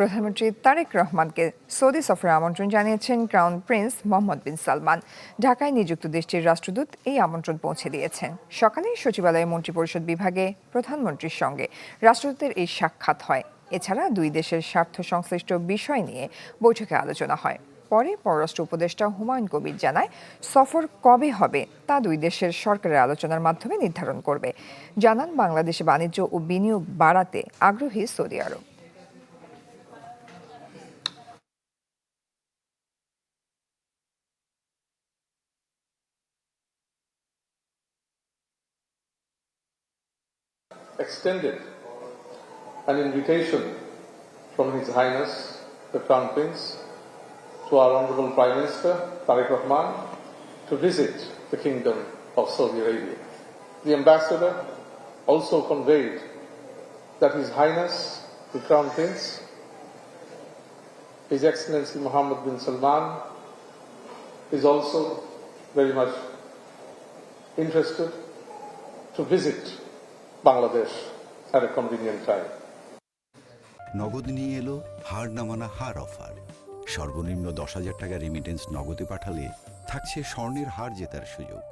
প্রধানমন্ত্রী তারেক রহমানকে সৌদি সফরে আমন্ত্রণ জানিয়েছেন ক্রাউন প্রিন্স মোহাম্মদ বিন সালমান। ঢাকায় নিযুক্ত দেশটির রাষ্ট্রদূত এই আমন্ত্রণ পৌঁছে দিয়েছেন। সকালে সচিবালয়ে মন্ত্রিপরিষদ বিভাগে প্রধানমন্ত্রীর সঙ্গে রাষ্ট্রদূতের এই সাক্ষাৎ হয়। এছাড়া দুই দেশের স্বার্থ সংশ্লিষ্ট বিষয় নিয়ে বৈঠকে আলোচনা হয়। পরে পররাষ্ট্র উপদেষ্টা হুমায়ুন কবির জানায়, সফর কবে হবে তা দুই দেশের সরকারের আলোচনার মাধ্যমে নির্ধারণ করবে। জানান, বাংলাদেশে বাণিজ্য ও বিনিয়োগ বাড়াতে আগ্রহী Saudi Arab. Extended an invitation from His Highness the Crown Prince to our Honourable Prime Minister Tariq Rahman to visit the Kingdom of Saudi Arabia. The Ambassador also conveyed that His Highness the Crown Prince, His Excellency Mohammed bin Salman, is also very much interested to visit Bangladesh at a convenient time. নগদ নিয়ে এলো হার না মানা হার offer. সর্বনিম্ন 10,000 টাকা remittance নগদে পাঠালে থাকছে স্বর্ণের হার জেতার সুযোগ।